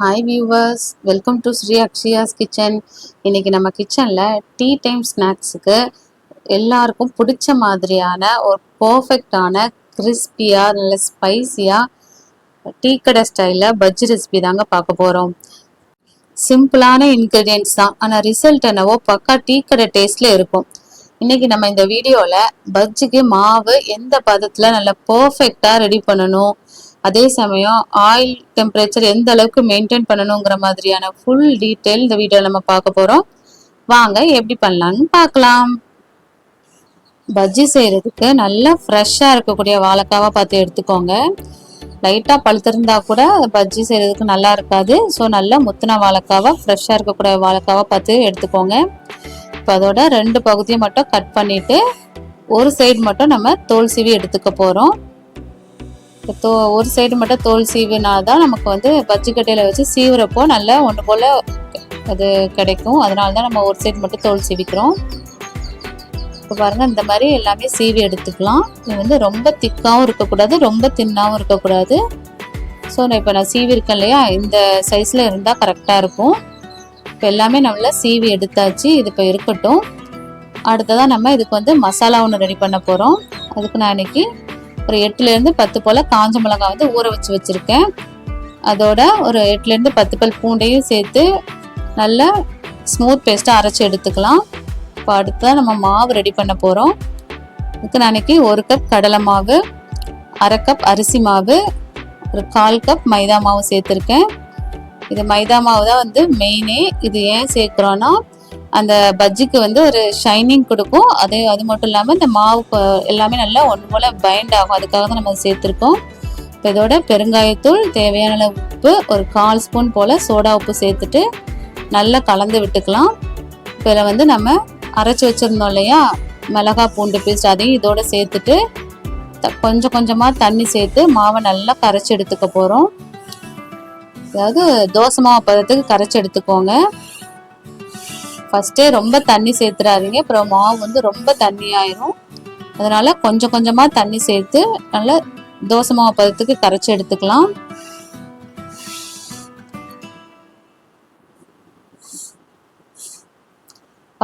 Hi viewers, welcome to Sri Akshaya's kitchen. இன்றைக்கி நம்ம கிச்சனில் டீ டைம் ஸ்நாக்ஸுக்கு எல்லாருக்கும் பிடிச்ச மாதிரியான ஒரு பர்ஃபெக்டான கிறிஸ்பியாக நல்ல ஸ்பைஸியாக டீ கடை ஸ்டைலில் பஜ்ஜி ரெசிபி தாங்க பார்க்க போகிறோம். சிம்பிளான இன்க்ரீடியன்ட்ஸ் தான், ஆனால் ரிசல்ட் என்னவோ பக்கா டீ கடை டேஸ்ட்டில் இருக்கும். இன்றைக்கி நம்ம இந்த வீடியோவில் பஜ்ஜிக்கு மாவு எந்த பதத்தில் நல்ல பர்ஃபெக்டாக ரெடி பண்ணணும், அதே சமயம் ஆயில் டெம்பரேச்சர் எந்த அளவுக்கு மெயின்டைன் பண்ணணுங்கிற மாதிரியான ஃபுல் டீட்டெயில் இந்த வீடியோவில் நம்ம பார்க்க போகிறோம். வாங்க எப்படி பண்ணலான்னு பார்க்கலாம். பஜ்ஜி செய்கிறதுக்கு நல்லா ஃப்ரெஷ்ஷாக இருக்கக்கூடிய வாழைக்காவை பார்த்து எடுத்துக்கோங்க. லைட்டாக பழுத்திருந்தா கூட பஜ்ஜி செய்கிறதுக்கு நல்லா இருக்காது. ஸோ நல்லா முத்தின வாழைக்காவை, ஃப்ரெஷ்ஷாக இருக்கக்கூடிய வாழைக்காவை பார்த்து எடுத்துக்கோங்க. இப்போ அதோட 2 பகுதியும் மட்டும் கட் பண்ணிவிட்டு ஒரு சைடு மட்டும் நம்ம தோல் சீவி எடுத்துக்க போகிறோம். ஒரு சைடு மட்டும் தோல் சீவினா தான் நமக்கு பஜ்ஜி கட்டையில் வச்சு சீவுறப்போ நல்லா ஒன்று போல் அது கிடைக்கும். அதனால தான் நம்ம ஒரு சைடு மட்டும் தோல் சீவிக்கிறோம். இப்போ பாருங்கள், இந்த மாதிரி எல்லாமே சீவி எடுத்துக்கலாம். இது ரொம்ப திக்காகவும் இருக்கக்கூடாது, ரொம்ப தின்னாகவும் இருக்கக்கூடாது. ஸோ நான் சீவி இருக்கேன் இல்லையா, இந்த சைஸில் இருந்தால் கரெக்டாக இருக்கும். இப்போ எல்லாமே நல்லா சீவி எடுத்தாச்சு. இது இப்போ இருக்கட்டும். அடுத்ததான் நம்ம இதுக்கு மசாலா ஒன்று ரெடி பண்ண போகிறோம். அதுக்கு நான் இன்றைக்கி ஒரு 8லேருந்து 10 போல் காஞ்ச மிளகாய் ஊற வச்சுருக்கேன். அதோட ஒரு 8லேருந்து 10 பல் பூண்டையும் சேர்த்து நல்லா ஸ்மூத் பேஸ்ட்டாக அரைச்சி எடுத்துக்கலாம். இப்போ அடுத்ததான் நம்ம மாவு ரெடி பண்ண போகிறோம். இதுக்கு நான் இன்றைக்கி 1 கப் கடலை மாவு, 1/2 கப் அரிசி மாவு, ஒரு 1/4 கப் மைதா மாவு சேர்த்துருக்கேன். இது மைதா மாவு தான் மெயினே. இது ஏன் சேர்க்குறோன்னா அந்த பஜ்ஜிக்கு ஒரு ஷைனிங் கொடுக்கும். அது மட்டும் இல்லாமல் இந்த மாவு எல்லாமே நல்லா ஒன்று போல் பைண்ட் ஆகும். அதுக்காக தான் நம்ம சேர்த்துருக்கோம். இப்போ இதோட பெருங்காயத்தூள், தேவையான உப்பு, ஒரு 1/4 ஸ்பூன் போல் சோடா உப்பு சேர்த்துட்டு நல்லா கலந்து விட்டுக்கலாம். இப்போ இதில் நம்ம அரைச்சி வச்சுருந்தோம் இல்லையா மிளகாய் பூண்டு பேஸ்ட், அதையும் இதோட சேர்த்துட்டு கொஞ்சம் கொஞ்சமாக தண்ணி சேர்த்து மாவை நல்லா கரைச்சி எடுத்துக்க போகிறோம். அதாவது தோசை மாவு பதத்துக்கு கரைச்சி எடுத்துக்கோங்க. ஃபஸ்ட்டே ரொம்ப தண்ணி சேர்த்துறாதீங்க, அப்புறம் மாவு ரொம்ப தண்ணி ஆயிரும். அதனால் கொஞ்சம் கொஞ்சமாக தண்ணி சேர்த்து நல்லா தோசை மாவு பதத்துக்கு கரைச்சி எடுத்துக்கலாம்.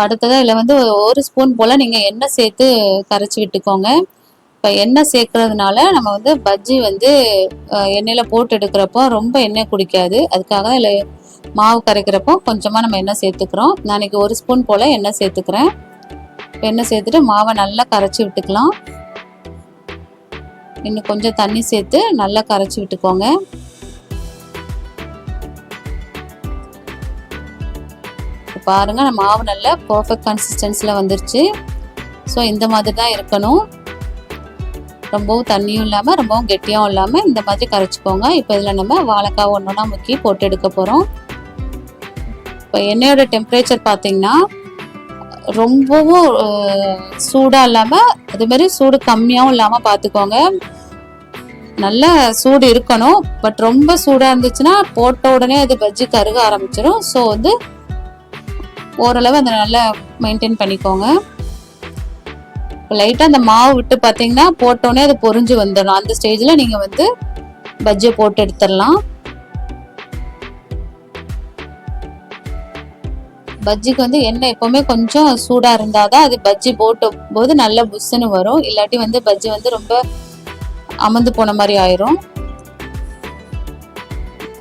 அடுத்ததாக இதில் 1 ஸ்பூன் போல் நீங்கள் எண்ணெய் சேர்த்து கரைச்சி விட்டுக்கோங்க. இப்போ எண்ணெய் சேர்க்கறதுனால நம்ம பஜ்ஜி எண்ணெயில் போட்டு எடுக்கிறப்போ ரொம்ப எண்ணெய் குடிக்காது. அதுக்காக தான் இல்லை மாவு கரைக்கிறப்போ கொஞ்சமாக நம்ம எண்ணெய் சேர்த்துக்கிறோம். நான் இன்றைக்கி 1 ஸ்பூன் போல் எண்ணெய் சேர்த்துக்கிறேன். எண்ணெய் சேர்த்துட்டு மாவை நல்லா கரைச்சி விட்டுக்கலாம். இன்னும் கொஞ்சம் தண்ணி சேர்த்து நல்லா கரைச்சி விட்டுக்கோங்க. பாருங்கள், நம்ம மாவு நல்லா பர்ஃபெக்ட் கன்சிஸ்டன்சியில் வந்துருச்சு. ஸோ இந்த மாதிரி தான் இருக்கணும். ரொம்பவும் தண்ணியும் இல்லாமல் ரொம்பவும் கெட்டியாகவும் இல்லாமல் இந்த மாதிரி கரைச்சிக்கோங்க. இப்போ இதில் நம்ம வாழைக்காய் ஒன்றா முக்கி போட்டு எடுக்க போகிறோம். இப்போ எண்ணெயோட டெம்பரேச்சர் பார்த்திங்கன்னா ரொம்பவும் சூடாக இல்லாமல் அதுமாரி சூடு கம்மியாகவும் இல்லாமல் பார்த்துக்கோங்க. நல்ல சூடு இருக்கணும். பட் ரொம்ப சூடாக இருந்துச்சுன்னா போட்ட உடனே அது பஜ்ஜி கருக ஆரம்பிச்சிடும். ஸோ ஓரளவு அதை நல்லா மெயின்டைன் பண்ணிக்கோங்க. இப்போ லைட்டாக அந்த மாவு விட்டு பார்த்தீங்கன்னா போட்டோடனே அது பொரிஞ்சு வந்துடும். அந்த ஸ்டேஜில் நீங்கள் பஜ்ஜியை போட்டு எடுத்துடலாம். பஜ்ஜிக்கு எண்ணெய் எப்போவுமே கொஞ்சம் சூடாக இருந்தால் தான் அது பஜ்ஜி போட்ட போது நல்ல புஷ்ஷுன்னு வரும். இல்லாட்டி பஜ்ஜி ரொம்ப அமர்ந்து போன மாதிரி ஆயிரும்.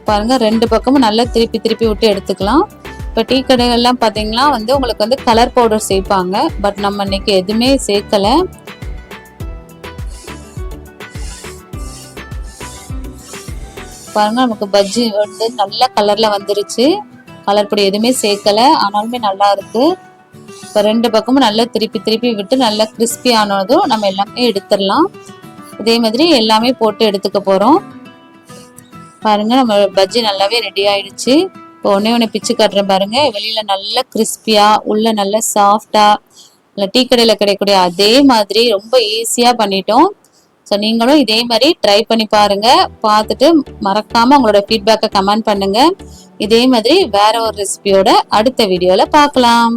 பாருங்கள், 2 பக்கமும் நல்லா திருப்பி திருப்பி விட்டு எடுத்துக்கலாம். இப்போ டீ கடைகள்லாம் பார்த்தீங்கன்னா உங்களுக்கு கலர் பவுடர் சேர்ப்பாங்க. பட் நம்ம இன்னைக்கு எதுவுமே சேர்க்கலை. பாருங்கள், நமக்கு பஜ்ஜி நல்ல கலரில் வந்துருச்சு. கலர் பொடி எதுவுமே சேர்க்கலை, ஆனாலுமே நல்லா இருக்குது. இப்போ 2 பக்கமும் நல்லா திருப்பி திருப்பி விட்டு நல்லா கிறிஸ்பி ஆனதும் நம்ம எல்லாமே எடுத்துடலாம். இதே மாதிரி எல்லாமே போட்டு எடுத்துக்க போகிறோம். பாருங்கள், நம்ம பஜ்ஜி நல்லாவே ரெடி ஆயிடுச்சு. இப்போ ஒன்று பிச்சு காட்டுறேன் பாருங்கள். வெளியில் நல்லா கிறிஸ்பியாக, உள்ள நல்லா சாஃப்டாக, இல்லை டீ கடையில் கிடைக்கக்கூடிய அதே மாதிரி ரொம்ப ஈஸியாக பண்ணிட்டோம். ஸோ நீங்களும் இதே மாதிரி ட்ரை பண்ணி பாருங்கள். பார்த்துட்டு மறக்காமல் உங்களோட ஃபீட்பேக்கை கமெண்ட் பண்ணுங்கள். இதே மாதிரி வேற ஒரு ரெசிபியோட அடுத்த வீடியோவில் பார்க்கலாம்.